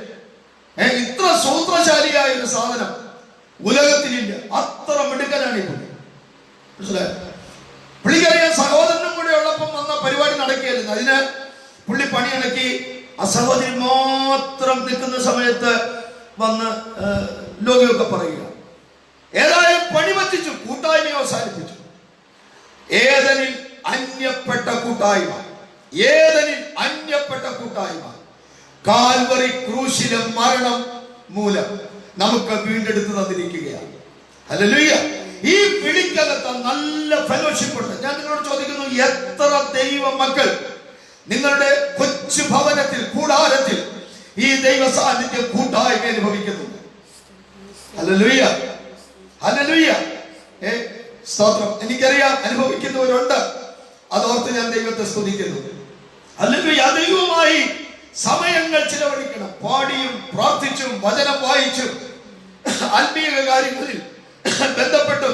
ഇത്ര സൂത്രശാലിയായ ഒരു സാധനം ഉലകത്തിലില്ല. അത്ര മിടുക്കനാണ് ഈ പുള്ളി. മനസ്സിലായോ? പുള്ളിക്കറിയാൻ സഹോദരനും കൂടെ ഉള്ളപ്പം വന്ന പരിപാടി നടക്കുകയായിരുന്നു. അതിന് പുള്ളി പണിയിണക്കി. ആ സഹോദരി മാത്രം നിൽക്കുന്ന സമയത്ത് വന്ന് ലോകിയൊക്കെ പറയുക. ഏതായാലും പണി പറ്റിച്ചു, കൂട്ടായ്മയെ അവസാനിപ്പിച്ചു. ഏദനിൽ അന്യപ്പെട്ട കൂട്ടായ്മ, ഏദനിൽ അന്യപ്പെട്ട കൂട്ടായ്മ കാൽവറി ക്രൂശിലെ മരണം മൂലം നമുക്ക് വീണ്ടെടുത്ത് തന്നിരിക്കുകയാണ്. ഹല്ലേലൂയ. ഈ വിളിക്കകത്ത് നല്ല ഫെലോഷിപ്പ് ഉണ്ട്. ഞാൻ നിങ്ങളോട് ചോദിക്കുന്നു, എത്ര ദൈവ മക്കൾ നിങ്ങളുടെ കൊച്ചു ഭവനത്തിൽ, കൂടാരത്തിൽ ഈ ദൈവ സാന്നിധ്യം കൂട്ടായ്മ അനുഭവിക്കുന്നുണ്ട്? Hallelujah, hallelujah. സ്തോത്രം. എനിക്കറിയാം അനുഭവിക്കുന്നവരുണ്ട്. അതോർത്ത് ഞാൻ ദൈവത്തെ സ്തുതിക്കുന്നു. ഹല്ലേലൂയ. ദൈവവുമായി സമയങ്ങൾ ചിലവഴിക്കണം. പാടിയും പ്രാർത്ഥിച്ചും വചനം വായിച്ചും ആത്മീയ കാര്യങ്ങളിൽ ബന്ധപ്പെട്ടും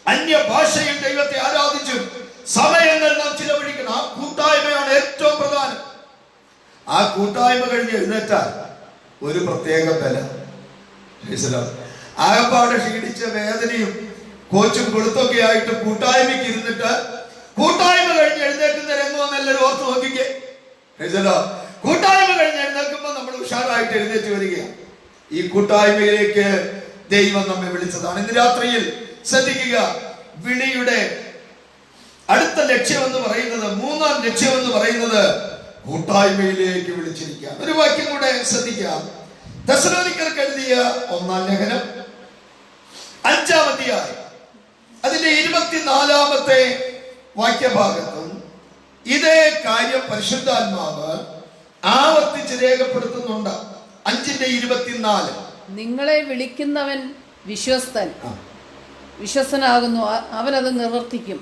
അന്യ ഭാഷയിൽ ദൈവത്തെ ആരാധിച്ചും സമയങ്ങൾ നാം ചിലവഴിക്കണം. ആ കൂട്ടായ്മയാണ് ഏറ്റവും പ്രധാനം. ആ കൂട്ടായ്മ കഴിഞ്ഞ് എഴുന്നേറ്റാൽ ഒരു പ്രത്യേക ബല. ആകപ്പാടെ ക്ഷീണിച്ച വേദനയും കോച്ചും കൊളുത്തൊക്കെ ആയിട്ട് കൂട്ടായ്മയ്ക്ക് ഇരുന്നിട്ട് കൂട്ടായ്മ കഴിഞ്ഞ് എഴുന്നേൽക്കുന്ന രംഗം എല്ലാവരും ഓർത്ത് നോക്കിക്കേ. കൂട്ടായ്മ കഴിഞ്ഞ് എഴുന്നേൽക്കുമ്പോൾ നമ്മൾ ഉഷാറായിട്ട് എഴുന്നേറ്റ് വരികയാണ്. ഈ കൂട്ടായ്മയിലേക്ക് ദൈവം നമ്മെ വിളിച്ചതാണ്. ഇന്ന് രാത്രിയിൽ ശ്രദ്ധിക്കുക, വിളിയുടെ അടുത്ത ലക്ഷ്യം എന്ന് പറയുന്നത്, മൂന്നാം ലക്ഷ്യം എന്ന് പറയുന്നത് കൂട്ടായ്മയിലേക്ക് വിളിച്ചിരിക്കുക. ഒരു വാക്യം കൂടെ ശ്രദ്ധിക്കാം. തെസ്സലോനിക്കർക്ക് എഴുതിയ 1-ാം ലേഖനം 5-ാം അധ്യായം അതിന്റെ 24-ാമത്തെ വാക്യഭാഗത്തും ഇതേ കാര്യം പരിശുദ്ധാത്മാവ് ആവർത്തിച്ച് രേഖപ്പെടുത്തുന്നുണ്ട്. 5:24 നിങ്ങളെ വിളിക്കുന്നവൻ വിശ്വസ്തനാകുന്നു, അവനത് നിവർത്തിക്കും.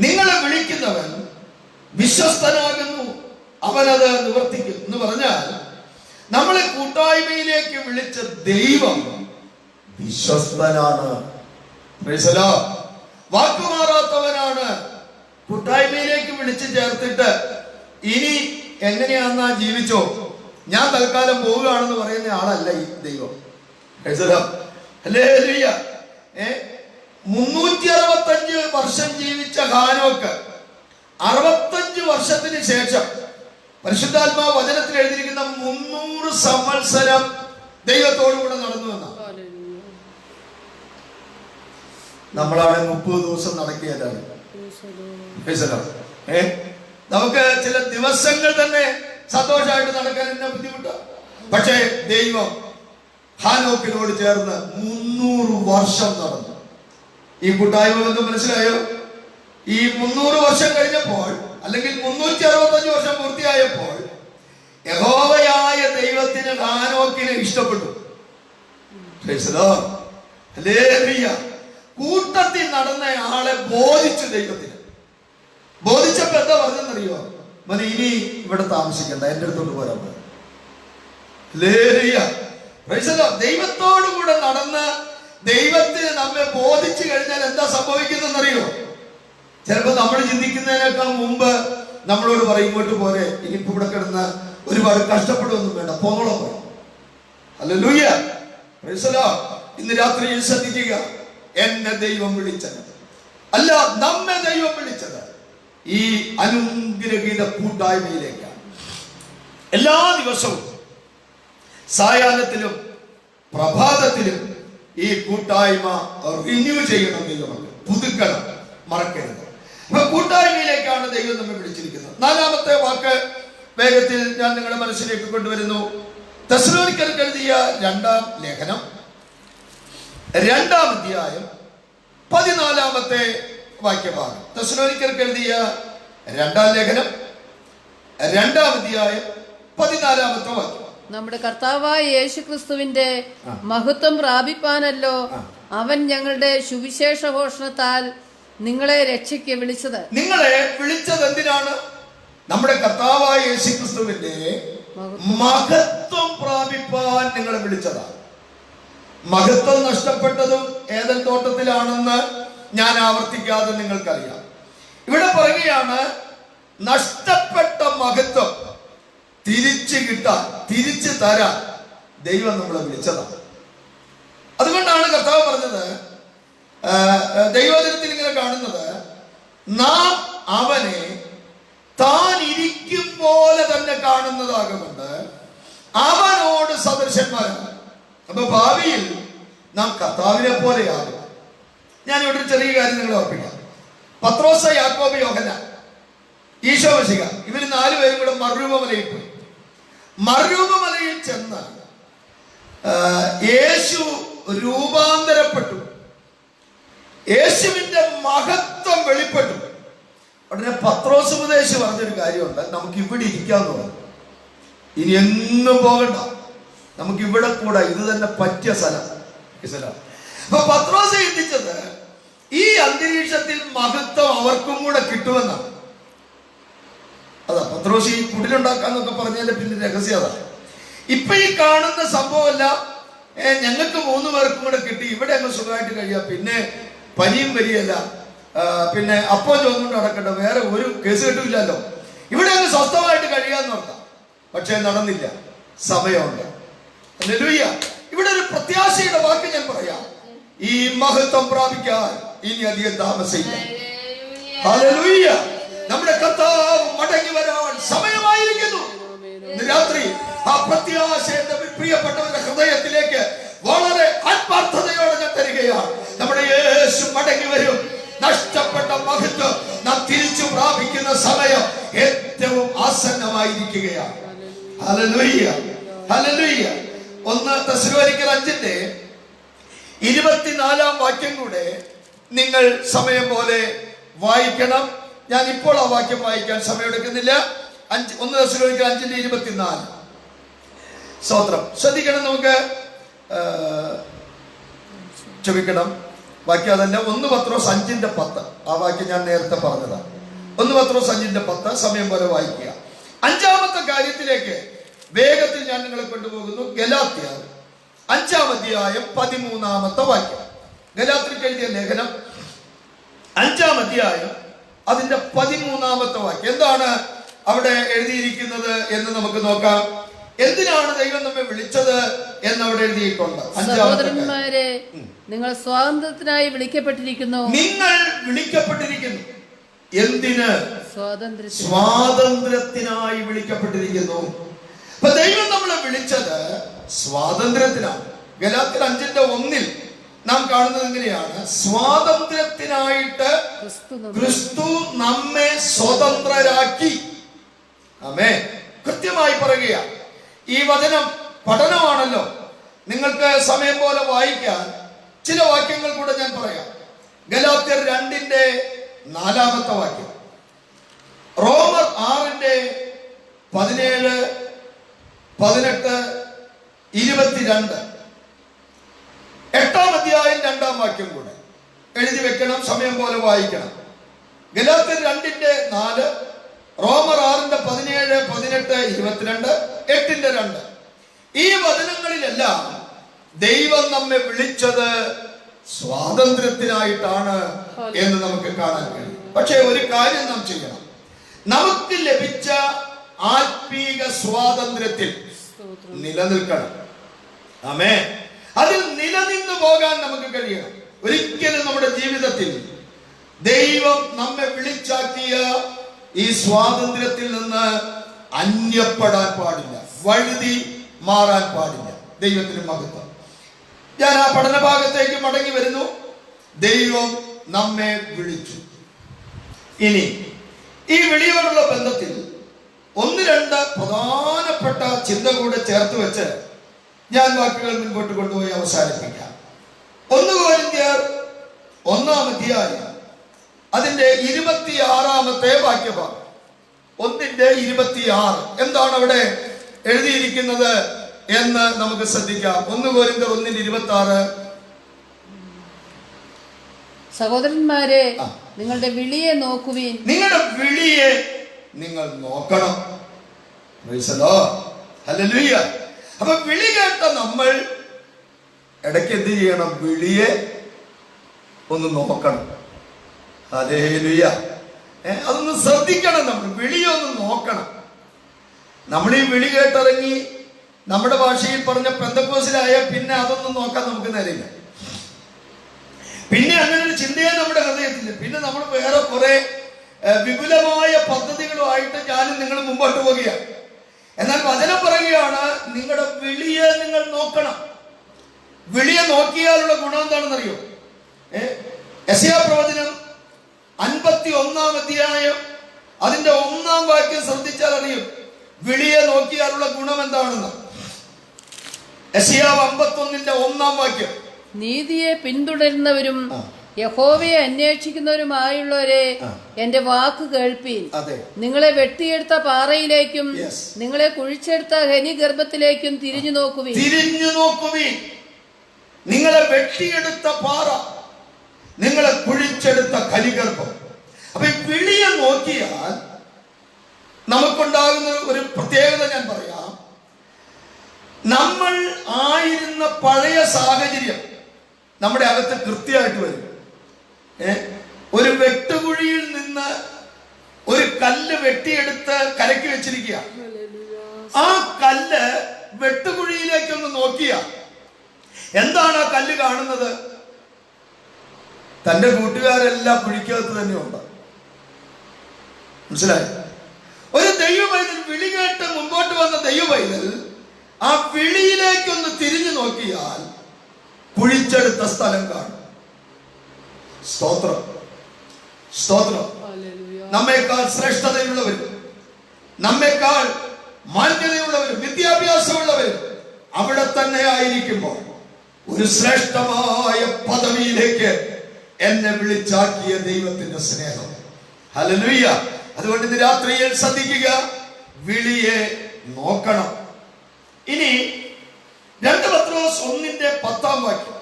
നിങ്ങളെ വിളിക്കുന്നവൻ വിശ്വസ്തനാകുന്നു, അവനത് നിവർത്തിക്കും എന്ന് പറഞ്ഞാൽ നമ്മളെ കൂട്ടായ്മയിലേക്ക് വിളിച്ച ദൈവം വിശ്വസ്തനാണ്. വാക്കുമാറാത്തവനാണ്. കൂട്ടായ്മയിലേക്ക് വിളിച്ചു ചേർത്തിട്ട് ഇനി എങ്ങനെയാന്നാ ജീവിച്ചോ, ഞാൻ തൽക്കാലം പോവുകയാണെന്ന് പറയുന്ന ആളല്ല ഈ ദൈവം. ഹല്ലേലൂയ. 365 വർഷം ജീവിച്ച ഹാനോക്ക് 65 വർഷത്തിന് ശേഷം പരിശുദ്ധാത്മാവ് വചനത്തിൽ എഴുതിയിരിക്കുന്ന 300 സംവത്സരം ദൈവത്തോടു കൂടെ നടന്നു എന്നാണ്. നമ്മളവിടെ 30 ദിവസം നടക്കുകയല്ലാണ്. നമുക്ക് ചില ദിവസങ്ങൾ തന്നെ സന്തോഷമായിട്ട് നടക്കാൻ എന്നെ ബുദ്ധിമുട്ടാണ്. പക്ഷേ ദൈവം ഹാനോക്കിനോട് ചേർന്ന് 300 വർഷം നടന്നു. ഈ കൂട്ടായ്മ എന്ന് മനസ്സിലായോ? ഈ 300 വർഷം കഴിഞ്ഞപ്പോൾ, അല്ലെങ്കിൽ 365 വർഷം പൂർത്തിയായപ്പോൾ യഹോവയായ ദൈവത്തിന് ഹാനോക്കിനെ ഇഷ്ടപ്പെട്ടു. കൂട്ടത്തിൽ നടന്ന ആളെ ബോധിച്ചു. ദൈവത്തിന് ബോധിച്ചപ്പോ എന്താ പറഞ്ഞെന്നറിയോ? മതി, ഇനി ഇവിടെ താമസിക്കണ്ട, എന്റെ അടുത്തോട്ട് പോരാൻ. ദൈവത്തോടു കൂടെ നടന്ന് ദൈവത്തിന് നമ്മെ ബോധിച്ചു കഴിഞ്ഞാൽ എന്താ സംഭവിക്കുന്നറിയോ? ചിലപ്പോ നമ്മൾ ചിന്തിക്കുന്നതിനേക്കാൾ മുമ്പ് നമ്മളോട് പറയും, ഇങ്ങോട്ട് പോരെ, ഇനിയിപ്പോ ഇവിടെ കിടന്ന് ഒരുപാട് കഷ്ടപ്പെടുകയൊന്നും വേണ്ട, പോന്നോളം പറയും. ഹല്ലേലൂയ. Price the Lord. ഇന്ന് രാത്രി ശ്രദ്ധിക്കുക, എന്നെ ദൈവം വിളിച്ചത് അല്ല, നമ്മെ ദൈവം വിളിച്ചത് ഈ അനുഗ്രഹീത കൂട്ടായ്മയിലേക്കാണ്. എല്ലാ ദിവസവും സായാഹ്നത്തിലും പ്രഭാതത്തിലും ഈ കൂട്ടായ്മ റിന്യൂ ചെയ്യണം. ദൈവം പുതുക്കണം, മറക്കരുത്. അപ്പൊ കൂട്ടായ്മയിലേക്കാണ് ദൈവം നമ്മെ വിളിച്ചിരിക്കുന്നത്. നാലാമത്തെ വാക്ക് വേഗത്തിൽ ഞാൻ നിങ്ങളുടെ മനസ്സിലേക്ക് കൊണ്ടുവരുന്നു. തെസ്സലോനിക്കർക്ക് എഴുതിയ 2-ാം ലേഖനം 2-ാം അധ്യായം 14-ാമത്തെ വാക്യഭാഗം. തെസ്സലോനിക്കർക്ക് എഴുതിയ 2-ാം ലേഖനം 2-ാം അധ്യായം 14-ാമത്തെ വാക്യം. നമ്മുടെ കർത്താവായ യേശുക്രിസ്തുവിന്റെ മഹത്വം പ്രാപിപ്പാനല്ലോ അവൻ ഞങ്ങളുടെ സുവിശേഷ ഘോഷണത്താൽ നിങ്ങളെ രക്ഷയ്ക്ക് വിളിച്ചത്. നിങ്ങളെ വിളിച്ചത് എന്തിനാണ്? നമ്മുടെ കർത്താവായ യേശുക്രിസ്തുവിന്റെ മഹത്വം പ്രാപിപ്പാൻ നിങ്ങളെ വിളിച്ചതാണ്. മഹത്വം നഷ്ടപ്പെട്ടതും ഏദൻ തോട്ടത്തിലാണെന്ന് ഞാൻ ആവർത്തിക്കാതെ നിങ്ങൾക്കറിയാം. ഇവിടെ പറയുകയാണ്, നഷ്ടപ്പെട്ട മഹത്വം തിരിച്ചു കിട്ടാൻ, തിരിച്ചു തരാൻ ദൈവം നമ്മളെ വിളിച്ചതാണ്. അതുകൊണ്ടാണ് കർത്താവ് പറഞ്ഞത്, ദൈവദിനത്തിൽ ഇങ്ങനെ കാണുന്നത്, നാം അവനെ താൻ ഇരിക്കും പോലെ തന്നെ കാണുന്നതാകുകൊണ്ട് അവനോട് സദൃശന്മാരാണ്. അപ്പൊ ഭാവിയിൽ നാം കർത്താവിനെ പോലെയാകും. ഞാൻ ഇവിടെ ഒരു ചെറിയ കാര്യം നിങ്ങളെ ഓർപ്പിക്കാം. പത്രോസ്, യാക്കോബ്, യോഹന്നാൻ, ഈശോ മിശിഹ, ഇവർ 4 പേരും കൂടെ മറുരൂപമലയിൽ പോയി. മറുരൂപമലയിൽ ചെന്ന് യേശു രൂപാന്തരപ്പെട്ടു, യേശുവിന്റെ മഹത്വം വെളിപ്പെട്ടു. ഉടനെ പത്രോസ് ഉപദേശിച്ച് പറഞ്ഞൊരു കാര്യമുണ്ട്, നമുക്ക് ഇവിടെ ഇരിക്കാന്ന് പറഞ്ഞു. ഇനി എങ്ങും പോകണ്ട, നമുക്ക് ഇവിടെ കൂടാ, ഇത് തന്നെ പറ്റിയ സ്ഥലം. അപ്പൊ പത്രോസ് ചിന്തിച്ചത്, ഈ അന്തരീക്ഷത്തിൽ മഹത്വം അവർക്കും കൂടെ കിട്ടുമെന്നാണ്. അതാ പത്രോസ് ഈ കുടിലുണ്ടാക്കാന്നൊക്കെ പറഞ്ഞതിന്റെ പിന്നെ രഹസ്യം അതാ. ഇപ്പൊ ഈ കാണുന്ന സംഭവമല്ല, ഞങ്ങൾക്ക് 3 പേർക്കും കൂടെ കിട്ടി, ഇവിടെ അങ്ങ് സുഖമായിട്ട് കഴിയാം, പിന്നെ പനിയും വരികയല്ല, പിന്നെ അപ്പം ചോദിച്ചുകൊണ്ട് നടക്കണ്ട, വേറെ ഒരു കേസ് കെട്ടില്ലല്ലോ, ഇവിടെ അങ്ങ് സ്വസ്ഥമായിട്ട് കഴിയാന്ന് ഓർത്താം. പക്ഷെ നടന്നില്ല, സമയമുണ്ട്. ഹല്ലേലൂയ. ഇവിടെ ഒരു പ്രത്യാശയുടെ വാക്ക് ഞാൻ പറയാം, ഈ മഹത്വം പ്രാപിക്കാൻ ഇനി അധികം താമസില്ല. ഹല്ലേലൂയ. നമ്മുടെ കർത്താവ് മടങ്ങി വരാൻ സമയമായിരിക്കുന്നു. ഇന്ന് രാത്രി ആ പ്രത്യാശ എന്റെ പ്രിയപ്പെട്ടവരുടെ ഹൃദയത്തിലേക്ക് വളരെ ആത്മാർത്ഥതയോടെ ഞാൻ തരികയാണ്. നമ്മുടെ യേശു മടങ്ങി വരും. നഷ്ടപ്പെട്ട മഹത്വം നാം തിരിച്ചു പ്രാപിക്കുന്ന സമയം ഏറ്റവും ആസന്നമായിരിക്കുകയാണ്. Hallelujah, hallelujah. 1 തെസ്സലോനിക്കർ 5-ന്റെ 24-ാം വാക്യം കൂടെ നിങ്ങൾ സമയം പോലെ വായിക്കണം. ഞാൻ ഇപ്പോൾ ആ വാക്യം വായിക്കാൻ സമയമെടുക്കുന്നില്ല. 1 തെസ്സലോനിക്കർ 5-ന്റെ 24. സ്തോത്രം. ശ്രദ്ധിക്കണം, നമുക്ക് ക്ഷമിക്കണം, വാക്യം അതല്ല. 1 പത്രോസ് 5-10. ആ വാക്യം ഞാൻ നേരത്തെ പറഞ്ഞതാണ്. 1 പത്രോസ് 5-10 സമയം പോലെ വായിക്കുക. 5-ാമത്തെ കാര്യത്തിലേക്ക് വേഗത്തിൽ ഞാൻ നിങ്ങളെ കൊണ്ടുപോകുന്നു. ഗലാത്യർ 5-ാം അധ്യായം 13-ാമത്തെ വാക്യം. ഗലാത്യർക്ക് എഴുതിയ ലേഖനം 5-ാം അധ്യായം അതിന്റെ 13-ാമത്തെ വാക്യം. എന്താണ് അവിടെ എഴുതിയിരിക്കുന്നത് എന്ന് നമുക്ക് നോക്കാം. എന്തിനാണ് ദൈവം നമ്മെ വിളിച്ചത് എന്ന് അവിടെ എഴുതിയിട്ടുണ്ട്. സഹോദരന്മാരെ, നിങ്ങൾ സ്വാതന്ത്ര്യത്തിനായി വിളിക്കപ്പെട്ടിരിക്കുന്നു. നിങ്ങൾ വിളിക്കപ്പെട്ടിരിക്കുന്നു. എന്തിന്? സ്വാതന്ത്ര്യത്തിനായി വിളിക്കപ്പെട്ടിരിക്കുന്നു. അപ്പൊ ദൈവം നമ്മളെ വിളിച്ചത് സ്വാതന്ത്ര്യത്തിനാണ്. ഗലാത്യർ 5-1 നാം കാണുന്നത് എങ്ങനെയാണ്? സ്വാതന്ത്ര്യത്തിനായിട്ട് ക്രിസ്തു നമ്മെ സ്വതന്ത്രരാക്കി. ആമേൻ. കൃത്യമായി പറയുക. ഈ വചനം പഠനമാണല്ലോ. നിങ്ങൾക്ക് സമയം പോലെ വായിക്കാൻ ചില വാക്യങ്ങൾ കൂടെ ഞാൻ പറയാം. ഗലാത്യർ 2-ന്റെ 4-ാമത്തെ വാക്യം, റോമർ 6-ന്റെ 17, 18, 22, 8-ാം അധ്യായം 2-ാം വാക്യം കൂടെ എഴുതി വെക്കണം, സമയം പോലെ വായിക്കണം. ഗലാത്യർ 2-ന്റെ 4, റോമർ 6-ന്റെ 17, 18, 22, 8-ന്റെ 2. ഈ വചനങ്ങളിലെല്ലാം ദൈവം നമ്മെ വിളിച്ചത് സ്വാതന്ത്ര്യത്തിനായിട്ടാണ് എന്ന് നമുക്ക് കാണാൻ കഴിയും. പക്ഷെ ഒരു കാര്യം നാം ചെയ്യണം. നമുക്ക് ലഭിച്ച ആത്മീക സ്വാതന്ത്ര്യത്തിൽ നിലനിൽക്കണം. ആമേൻ. അതിൽ നിലനിന്ന് പോകാൻ നമുക്ക് കഴിയണം. ഒരിക്കലും നമ്മുടെ ജീവിതത്തിൽ ദൈവം നമ്മെ വിളിച്ചാക്കിയ ഈ സ്വാതന്ത്ര്യത്തിൽ നിന്ന് അന്യപ്പെടാൻ പാടില്ല, വഴുതി മാറാൻ പാടില്ല. ദൈവത്തിന് മഹത്വം. ഞാൻ ആ പഠനഭാഗത്തേക്ക് മടങ്ങി വരുന്നു. ദൈവം നമ്മെ വിളിച്ചു. ഇനി ഈ വിളിയോടുള്ള ബന്ധത്തിൽ ഒന്ന് രണ്ട് പ്രധാനപ്പെട്ട ചിന്ത കൂടെ ചേർത്ത് വെച്ച് ഞാൻ വാക്കുകൾ മുൻപോട്ട് കൊണ്ടുപോയി അവസാനിപ്പിക്കാം. 1 കൊരിന്ത്യർ 1-ാം അധ്യായം അതിന്റെ 26-ാമത്തെ വാക്യഭാഗം. 1:26 എന്താണ് അവിടെ എഴുതിയിരിക്കുന്നത് എന്ന് നമുക്ക് ശ്രദ്ധിക്കാം. 1 കൊരിന്ത്യർ 1:26. സഹോദരന്മാരെ, നിങ്ങളുടെ വിളിയെ നോക്കുവിൻ. നിങ്ങളുടെ വിളിയെ നിങ്ങൾ നോക്കണം. ഹല്ലേലൂയ. അപ്പൊ വിളി കേട്ട നമ്മൾ ഇടയ്ക്ക് എന്ത് ചെയ്യണം? വിളിയെ ഒന്ന് നോക്കണം. ഹല്ലേലൂയ. അതൊന്ന് ശ്രദ്ധിക്കണം. നമ്മൾ വിളിയെ ഒന്ന് നോക്കണം. നമ്മൾ ഈ വിളി കേട്ടിറങ്ങി നമ്മുടെ ഭാഷയിൽ പറഞ്ഞ പെന്തക്കോസിലായ പിന്നെ അതൊന്നും നോക്കാൻ നമുക്ക് നേരില്ല. പിന്നെ അങ്ങനെ ഒരു ചിന്തയെ നമ്മുടെ ഹൃദയത്തില്ല. പിന്നെ നമ്മൾ വേറെ കുറെ വിപുലമായ പദ്ധതികളുമായിട്ട് ഞാനും നിങ്ങൾ മുമ്പോട്ട് പോവുകയാണ്. എന്നാൽ വചനം പറയുകയാണ്, നിങ്ങളുടെ വിളിയെ നിങ്ങൾ നോക്കണം. വിളിയെ നോക്കിയാലുള്ള ഗുണം എന്താണെന്നറിയോ? യെശയ്യാ പ്രവചനം 51-ാം അധ്യായം അതിന്റെ 1-ാം വാക്യം ശ്രദ്ധിച്ചാൽ അറിയും വിളിയെ നോക്കിയാലുള്ള ഗുണം എന്താണെന്ന്. യെശയ്യാ 51-ന്റെ 1-ാം വാക്യം. നീതിയെ പിന്തുടരുന്നവരും യഹോവയെ അന്വേഷിക്കുന്നവരുമായുള്ളവരെ എന്റെ വാക്ക് കേൾപ്പീൻ. നിങ്ങളെ വെട്ടിയെടുത്ത പാറയിലേക്കും നിങ്ങളെ കുഴിച്ചെടുത്ത ഹനിഗർഭത്തിലേക്കും തിരിഞ്ഞു നോക്കുവിൻ. നിങ്ങളെ വെട്ടിയെടുത്ത പാറ, നിങ്ങളെ കുഴിച്ചെടുത്ത ഖനിഗർഭം. അപ്പൊ ഈ വിളിയെ നോക്കിയാൽ നമുക്കുണ്ടാകുന്ന ഒരു പ്രത്യേകത ഞാൻ പറയാം. നമ്മൾ ആയിരുന്ന പഴയ സാഹചര്യം നമ്മുടെ അകത്ത് കൃത്യമായിട്ട് വരും. ഒരു വെട്ടുകുഴിയിൽ നിന്ന് ഒരു കല്ല് വെട്ടിയെടുത്ത് കരക്കി വെച്ചിരിക്കുക. ആ കല്ല് വെട്ടുകുഴിയിലേക്കൊന്ന് നോക്കിയ എന്താണ് ആ കല്ല് കാണുന്നത്? തന്റെ കൂട്ടുകാരെല്ലാം കുഴിക്കകത്ത് തന്നെ ഉണ്ട്. മനസ്സിലായി? ഒരു ദൈവപൈതൽ വിളി കേട്ട് മുമ്പോട്ട് വന്ന ദൈവപൈതൽ ആ വിളിയിലേക്കൊന്ന് തിരിഞ്ഞു നോക്കിയാൽ കുഴിച്ചെടുത്ത സ്ഥലം കാണും. സ്തോത്രം, സ്തോത്രം. നമ്മേക്കാൾ ശ്രേഷ്ഠതയുള്ളവരും നമ്മേക്കാൾ മാന്യതയുള്ളവരും വിദ്യാഭ്യാസമുള്ളവരും അവിടെ തന്നെ ആയിരിക്കുമ്പോൾ ഒരു ശ്രേഷ്ഠമായ പദവിയിലേക്ക് എന്നെ വിളിച്ചാക്കിയ ദൈവത്തിന്റെ സ്നേഹം. ഹല്ലേലൂയ. അതുകൊണ്ട് ഇന്ന് രാത്രിയിൽ ശ്രദ്ധിക്കുക, വിളിയെ നോക്കണം. ഇനി 2 പത്രോസ് 1-ന്റെ 10-ാം വാക്യം.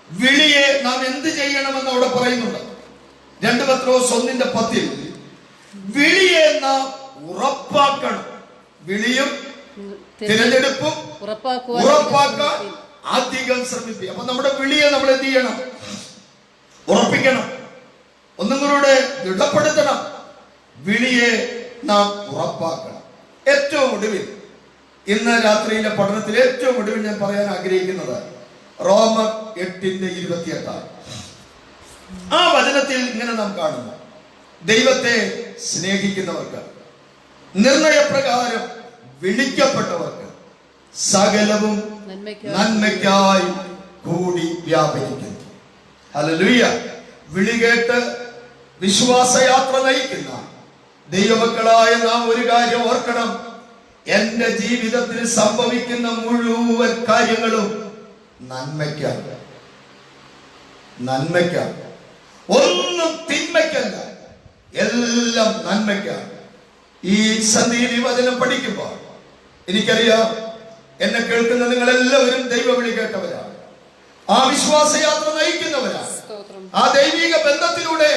വിളിയെ നാം എന്ത് ചെയ്യണമെന്ന് അവിടെ പറയുന്നുണ്ട്. 2 പത്രോസ് 1-ന്റെ 10-ൽ വിളിയെ നാം ഉറപ്പാക്കണം. വിളിയും തിരഞ്ഞെടുപ്പും ഉറപ്പാക്കാൻ അധികം ശ്രമിക്കുക. അപ്പൊ നമ്മുടെ വിളിയെ നമ്മൾ എന്ത് ചെയ്യണം? ഉറപ്പിക്കണം. ഒന്നും കൂടെ ദൃഢപ്പെടുത്തണം. വിളിയെ നാം ഉറപ്പാക്കണം. ഏറ്റവും ഒടുവിൽ ഇന്ന് രാത്രിയിലെ പഠനത്തിൽ ഏറ്റവും ഒടുവിൽ ഞാൻ പറയാൻ ആഗ്രഹിക്കുന്നത് റോമർ 8:28. ആ വചനത്തിൽ ഇങ്ങനെ നാം കാണുന്നു, ദൈവത്തെ സ്നേഹിക്കുന്നവർക്ക് നിർണയപ്രകാരം വിളിക്കപ്പെട്ടവർക്ക് സകലവും നന്മയ്ക്കായി കൂടി വ്യാപരിക്കുന്നു. ഹല്ലേലൂയ. വിളി കേട്ട് വിശ്വാസയാത്ര നയിക്കുന്ന ദൈവമക്കളായ നാം ഒരു കാര്യം ഓർക്കണം. എന്റെ ജീവിതത്തിൽ സംഭവിക്കുന്ന മുഴുവൻ കാര്യങ്ങളും നന്മയ്ക്കാണ്. നന്മയ്ക്കാണ്. ഒന്നും തിന്മയ്ക്കല്ല, എല്ലാം നന്മയ്ക്കാണ്. ഈ സന്ധിയിൽ ഈ വചനം പഠിക്കുമ്പോൾ എനിക്കറിയാം, എന്നെ കേൾക്കുന്ന നിങ്ങളെല്ലാവരും ദൈവവിളി കേട്ടവരാണ്. ആ വിശ്വാസയാത്ര നയിക്കുന്നവരാണ്. ആ ദൈവിക ബന്ധത്തിലൂടെ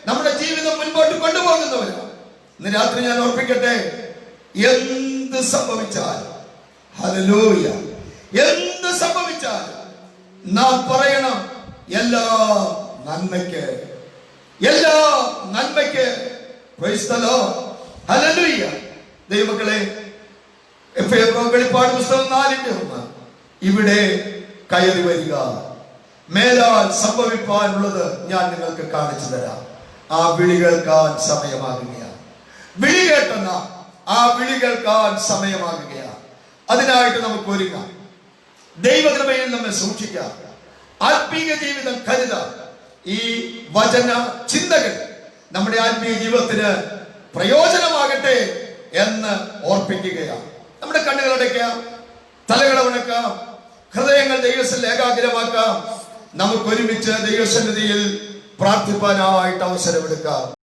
നമ്മുടെ ജീവിതം മുൻപോട്ട് കൊണ്ടുപോകുന്നവരാണ്. ഇന്ന് രാത്രി ഞാൻ ഓർപ്പിക്കട്ടെ, എന്ത് സംഭവിച്ചാലും, ഹല്ലേലൂയ, എന്ത് സംഭവിച്ചാലും നാം പറയണം, എല്ലാ നന്മയ്ക്ക്, എല്ലാ നന്മയ്ക്ക്. Price the Lord. ഹല്ലേലൂയ. ദൈവമക്കളെ, വെളിപ്പാട് പുസ്തകം 4:1 ഇവിടെ കയറി വരിക, മേലാൽ സംഭവിപ്പാനുള്ളത് ഞാൻ നിങ്ങൾക്ക് കാണിച്ചു തരാം. ആ വിളി കേൾക്കാൻ സമയമാകുകയാണ്. വിളി കേട്ടെന്ന ആ വിളി കേൾക്കാൻ സമയമാകുകയാണ്. അതിനായിട്ട് നമുക്ക് ഒരുങ്ങാം. ദൈവകൃപയിൽ നമ്മെ സൂക്ഷിക്കാം, ആത്മീയ ജീവിതം കരുതാം. ഈ വചന ചിന്തകൾ നമ്മുടെ ആത്മീയ ജീവിതത്തിന് പ്രയോജനമാകട്ടെ എന്ന് ഓർപ്പിക്കുകയാണ്. നമ്മുടെ കണ്ണുകൾ അടയ്ക്കാം, തലകൾ വണക്കാം, ഹൃദയങ്ങൾ ദൈവത്തിൽ ഏകാഗ്രമാക്കാം. നമുക്ക് ഒരുമിച്ച് ദൈവസന്നിധിയിൽ പ്രാർത്ഥിപ്പാനായിട്ട് അവസരമെടുക്കാം.